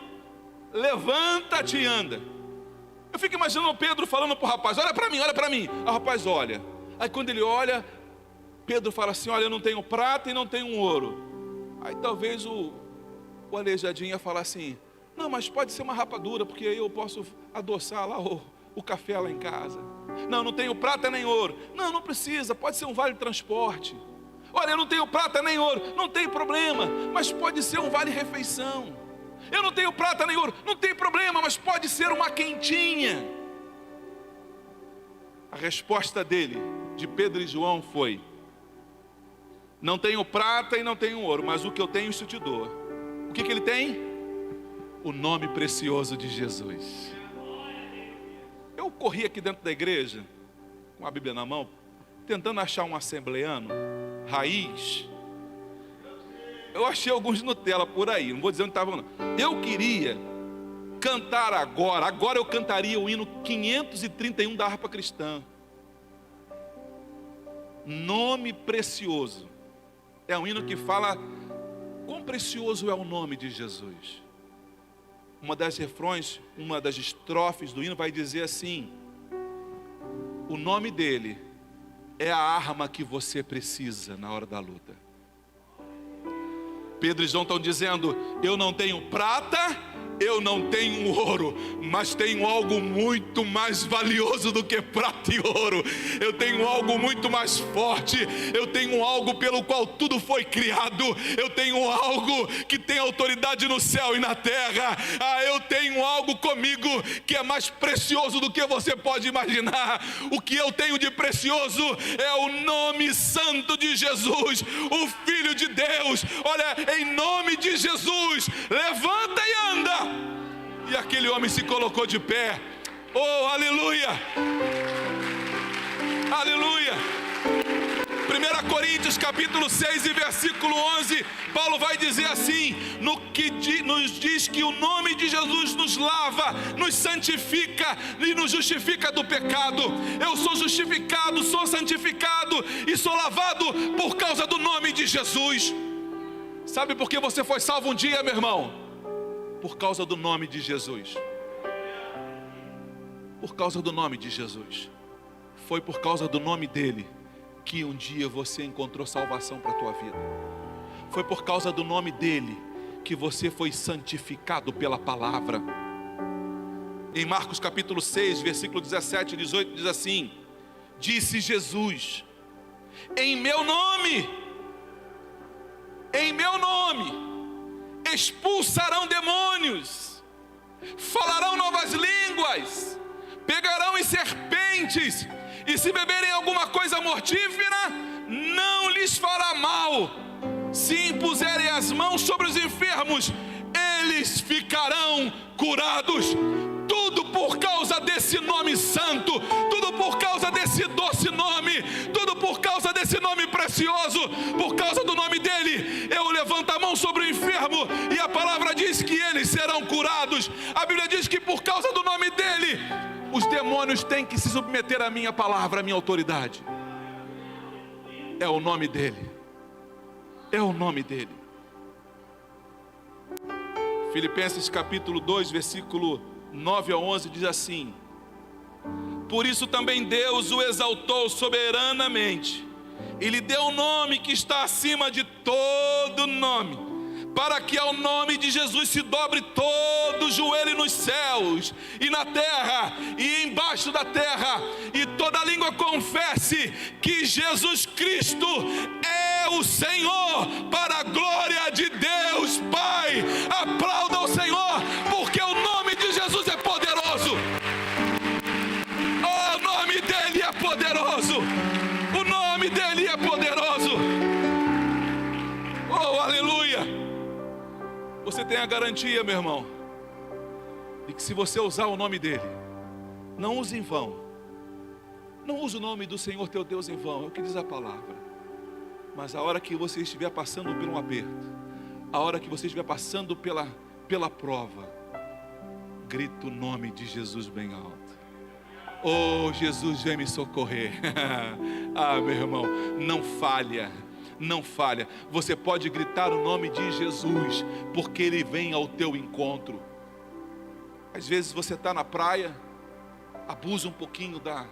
levanta-te e anda. Eu fico imaginando Pedro falando para o rapaz: olha para mim, olha para mim. O rapaz olha. Aí quando ele olha, Pedro fala assim: olha, eu não tenho prata e não tenho ouro. Aí talvez o aleijadinho ia falar assim: não, mas pode ser uma rapadura, porque aí eu posso adoçar lá o café lá em casa. Não, não tenho prata nem ouro. Não, não precisa, pode ser um vale transporte. Olha, eu não tenho prata nem ouro, não tem problema, mas pode ser um vale refeição. Eu não tenho prata nem ouro, não tem problema, mas pode ser uma quentinha. A resposta dele, de Pedro e João, foi: não tenho prata e não tenho ouro, mas o que eu tenho isso te dou. O que ele tem? O nome precioso de Jesus. Eu corri aqui dentro da igreja, com a Bíblia na mão, tentando achar um assembleano raiz. Eu achei alguns Nutella por aí, não vou dizer onde estavam não. Eu queria cantar agora eu cantaria o hino 531 da harpa cristã. Nome precioso. É um hino que fala quão precioso é o nome de Jesus. Uma das refrões, uma das estrofes do hino vai dizer assim: o nome dele é a arma que você precisa na hora da luta. Pedro e João estão dizendo: eu não tenho prata, eu não tenho ouro, mas tenho algo muito mais valioso do que prata e ouro. Eu tenho algo muito mais forte. Eu tenho algo pelo qual tudo foi criado. Eu tenho algo que tem autoridade no céu e na terra. Eu tenho algo comigo que é mais precioso do que você pode imaginar. O que eu tenho de precioso é o nome santo de Jesus, o Filho de Deus. Olha, em nome de Jesus, levanta e anda. E aquele homem se colocou de pé. Oh, aleluia! Aleluia! 1 Coríntios capítulo 6 e versículo 11, Paulo vai dizer assim: nos diz que o nome de Jesus nos lava, nos santifica e nos justifica do pecado. Eu sou justificado, sou santificado e sou lavado por causa do nome de Jesus. Sabe por que você foi salvo um dia, meu irmão? Por causa do nome de Jesus. Por causa do nome de Jesus. Foi por causa do nome dele que um dia você encontrou salvação para a tua vida. Foi por causa do nome dele que você foi santificado pela palavra. Em Marcos capítulo 6, versículo 17 e 18 diz assim: disse Jesus: em meu nome expulsarão demônios, falarão novas línguas, pegarão em serpentes, e se beberem alguma coisa mortífera, não lhes fará mal. Se impuserem as mãos sobre os enfermos, eles ficarão curados. Tudo por causa desse nome santo, tudo por causa desse doce nome, tudo por causa desse nome precioso, por causa do nome dele. Eu levanto a mão sobre o enfermo e a palavra diz que eles serão curados. A Bíblia diz que por causa do nome dele, os demônios têm que se submeter à minha palavra, à minha autoridade. É o nome dele. É o nome dele. Filipenses capítulo 2, versículo 9 a 11 diz assim: Por isso também Deus o exaltou soberanamente e lhe deu um nome que está acima de todo nome, para que ao nome de Jesus se dobre todo o joelho nos céus e na terra e embaixo da terra, e toda língua confesse que Jesus Cristo é o Senhor, para a glória de Deus Pai. Aplauda o Senhor, porque o nome de Jesus é poderoso. O nome dele é poderoso. O nome dele é poderoso. Oh, aleluia. Você tem a garantia, meu irmão, de que se você usar o nome dele, não use em vão. Não use o nome do Senhor teu Deus em vão, é o que diz a palavra. Mas a hora que você estiver passando por um aperto, a hora que você estiver passando pela prova, grita o nome de Jesus bem alto. Oh, Jesus, vem me socorrer. Ah, meu irmão, não falha. Não falha. Você pode gritar o nome de Jesus, porque Ele vem ao teu encontro. Às vezes você está na praia, abusa um pouquinho da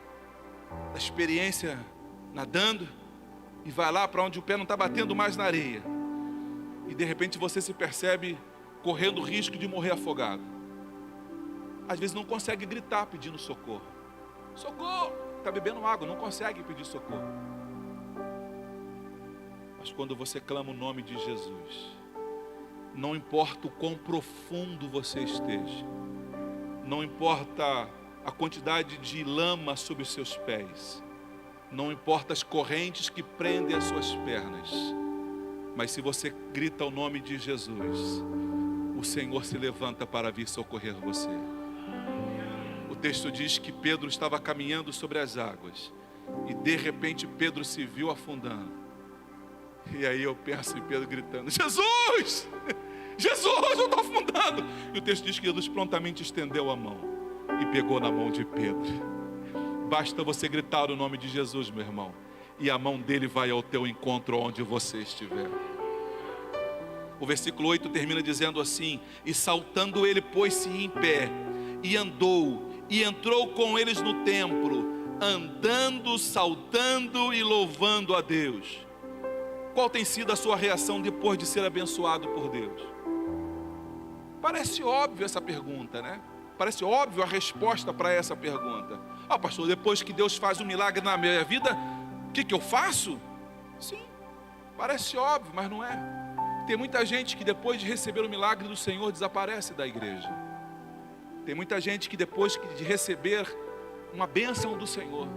experiência nadando, e vai lá para onde o pé não está batendo mais na areia, e de repente você se percebe correndo o risco de morrer afogado. Às vezes não consegue gritar pedindo socorro. Socorro! Está bebendo água, não consegue pedir socorro. Mas quando você clama o nome de Jesus, não importa o quão profundo você esteja, não importa a quantidade de lama sob os seus pés, não importa as correntes que prendem as suas pernas, mas se você grita o nome de Jesus, o Senhor se levanta para vir socorrer você. O texto diz que Pedro estava caminhando sobre as águas, e de repente Pedro se viu afundando. E aí eu penso em Pedro gritando: Jesus! Jesus, eu estou afundando! E o texto diz que Jesus prontamente estendeu a mão e pegou na mão de Pedro. Basta você gritar o nome de Jesus, meu irmão, e a mão dele vai ao teu encontro onde você estiver. O versículo 8 termina dizendo assim: e saltando ele pôs-se em pé, e andou, e entrou com eles no templo, andando, saltando e louvando a Deus. Qual tem sido a sua reação depois de ser abençoado por Deus? Parece óbvio essa pergunta, né? Parece óbvio a resposta para essa pergunta. Ah, pastor, depois que Deus faz um milagre na minha vida, o que eu faço? Sim, parece óbvio, mas não é. Tem muita gente que depois de receber o milagre do Senhor desaparece da igreja. Tem muita gente que depois de receber uma bênção do Senhor,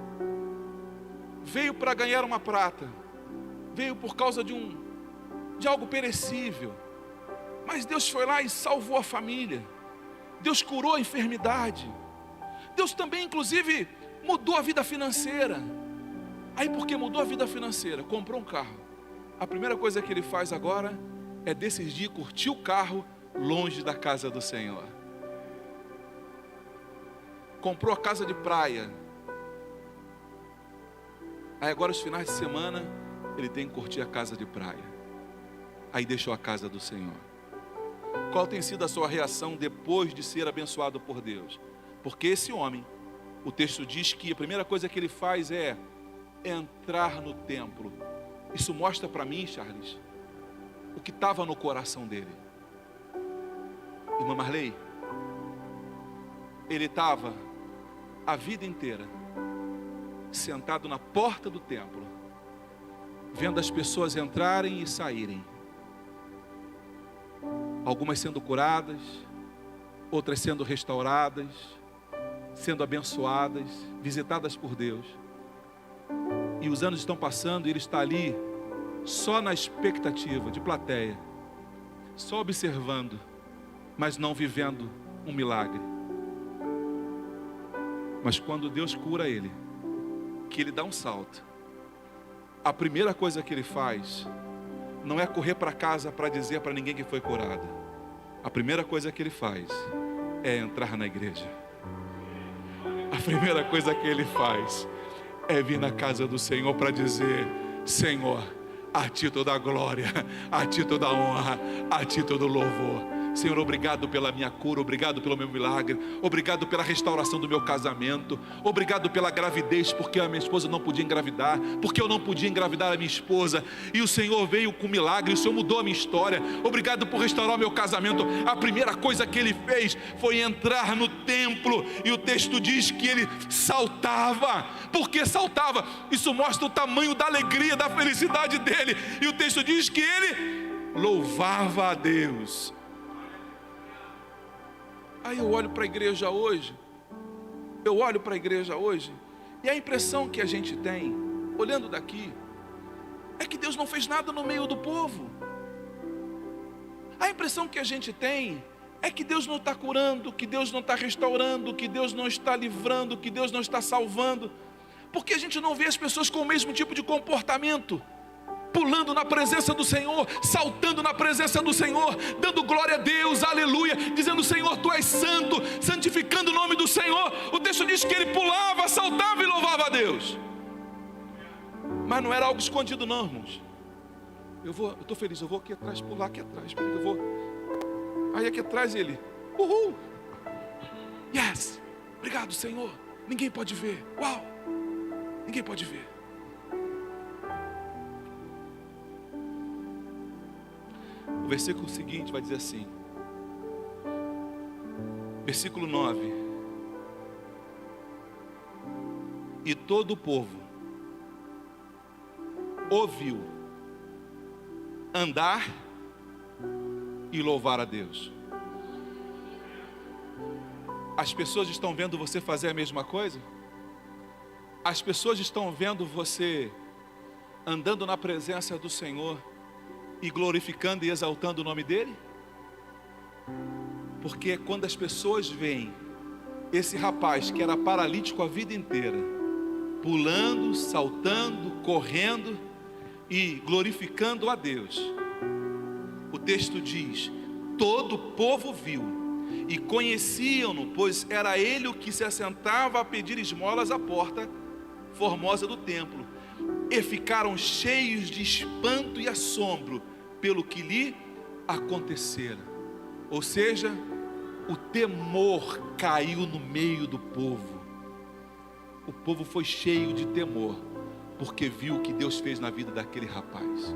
veio para ganhar uma prata, veio por causa de algo perecível, mas Deus foi lá e salvou a família. Deus curou a enfermidade. Deus também, inclusive, mudou a vida financeira. Aí, porque mudou a vida financeira, comprou um carro. A primeira coisa que ele faz agora é decidir curtir o carro longe da casa do Senhor. Comprou a casa de praia. Aí agora, os finais de semana, ele tem que curtir a casa de praia. Aí deixou a casa do Senhor. Qual tem sido a sua reação depois de ser abençoado por Deus? Porque esse homem, o texto diz que a primeira coisa que ele faz é entrar no templo. Isso mostra para mim, Charles, o que estava no coração dele. Irmã Marley, ele estava a vida inteira sentado na porta do templo, vendo as pessoas entrarem e saírem. Algumas sendo curadas, outras sendo restauradas, sendo abençoadas, visitadas por Deus. E os anos estão passando e ele está ali só na expectativa de plateia, só observando, mas não vivendo um milagre. Mas quando Deus cura ele, que ele dá um salto, a primeira coisa que ele faz não é correr para casa para dizer para ninguém que foi curado. A primeira coisa que ele faz é entrar na igreja. A primeira coisa que ele faz é vir na casa do Senhor para dizer: Senhor, a ti toda a glória, a ti toda a honra, a ti todo o louvor. Senhor, obrigado pela minha cura, obrigado pelo meu milagre, obrigado pela restauração do meu casamento, obrigado pela gravidez, porque a minha esposa não podia engravidar, porque eu não podia engravidar a minha esposa, e o Senhor veio com milagre, o Senhor mudou a minha história. Obrigado por restaurar o meu casamento. A primeira coisa que ele fez foi entrar no templo, e o texto diz que ele saltava. Por que saltava? Isso mostra o tamanho da alegria, da felicidade dele, e o texto diz que ele louvava a Deus. Aí eu olho para a igreja hoje, e a impressão que a gente tem, olhando daqui, é que Deus não fez nada no meio do povo. A impressão que a gente tem é que Deus não está curando, que Deus não está restaurando, que Deus não está livrando, que Deus não está salvando, porque a gente não vê as pessoas com o mesmo tipo de comportamento, pulando na presença do Senhor, saltando na presença do Senhor, dando glória a Deus, aleluia, dizendo: Senhor, Tu és santo, santificando o nome do Senhor. O texto diz que ele pulava, saltava e louvava a Deus. Mas não era algo escondido não, irmãos. Eu estou feliz, eu vou aqui atrás, pular aqui atrás, porque eu vou. Aí aqui atrás ele, uhul, yes, obrigado Senhor, ninguém pode ver, uau, ninguém pode ver. O versículo seguinte vai dizer assim, versículo 9: e todo o povo ouviu andar e louvar a Deus. As pessoas estão vendo você fazer a mesma coisa? As pessoas estão vendo você andando na presença do Senhor e glorificando e exaltando o nome dEle? Porque quando as pessoas veem esse rapaz que era paralítico a vida inteira, pulando, saltando, correndo e glorificando a Deus, o texto diz: todo o povo viu e conheciam-no, pois era ele o que se assentava a pedir esmolas à porta formosa do templo, e ficaram cheios de espanto e assombro pelo que lhe acontecera. Ou seja, o temor caiu no meio do povo. O povo foi cheio de temor, porque viu o que Deus fez na vida daquele rapaz.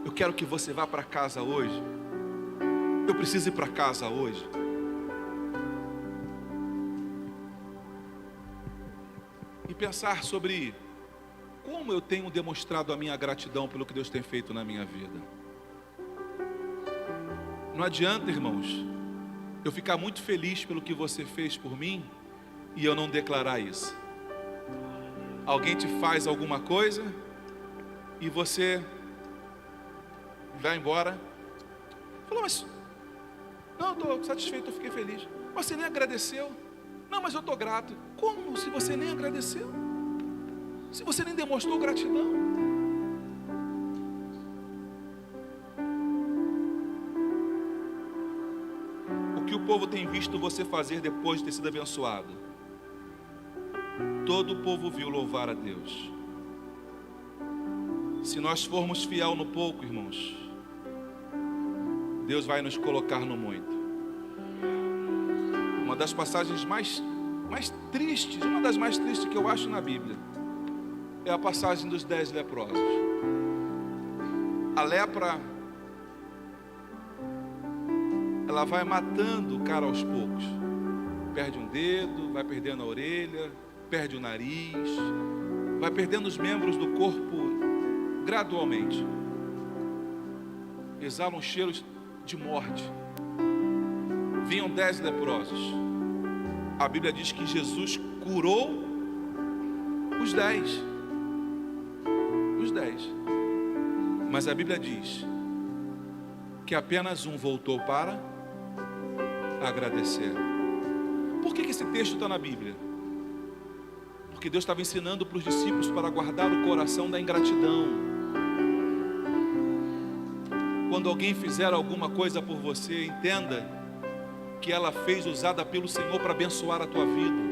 Eu quero que você vá para casa hoje. Eu preciso ir para casa hoje. E pensar sobre como eu tenho demonstrado a minha gratidão pelo que Deus tem feito na minha vida. Não adianta, irmãos, eu ficar muito feliz pelo que você fez por mim e eu não declarar isso. Alguém te faz alguma coisa e você vai embora. Falou: mas não, eu estou satisfeito, eu fiquei feliz. Você nem agradeceu. Não, mas eu estou grato. Como se você nem agradeceu? Se você nem demonstrou gratidão? O que o povo tem visto você fazer depois de ter sido abençoado? Todo o povo viu louvar a Deus. Se nós formos fiel no pouco, irmãos, Deus vai nos colocar no muito. Uma das passagens mais tristes, uma das mais tristes que eu acho na Bíblia, é a passagem dos 10 leprosos. A lepra, ela vai matando o cara aos poucos. Perde um dedo, vai perdendo a orelha, perde o nariz, vai perdendo os membros do corpo gradualmente. Exalam cheiros de morte. Vinham 10 leprosos. A Bíblia diz que Jesus curou os 10. Os 10. Mas a Bíblia diz que apenas um voltou para agradecer. Por que esse texto está na Bíblia? Porque Deus estava ensinando para os discípulos para guardar o coração da ingratidão. Quando alguém fizer alguma coisa por você, entenda que ela fez usada pelo Senhor para abençoar a tua vida.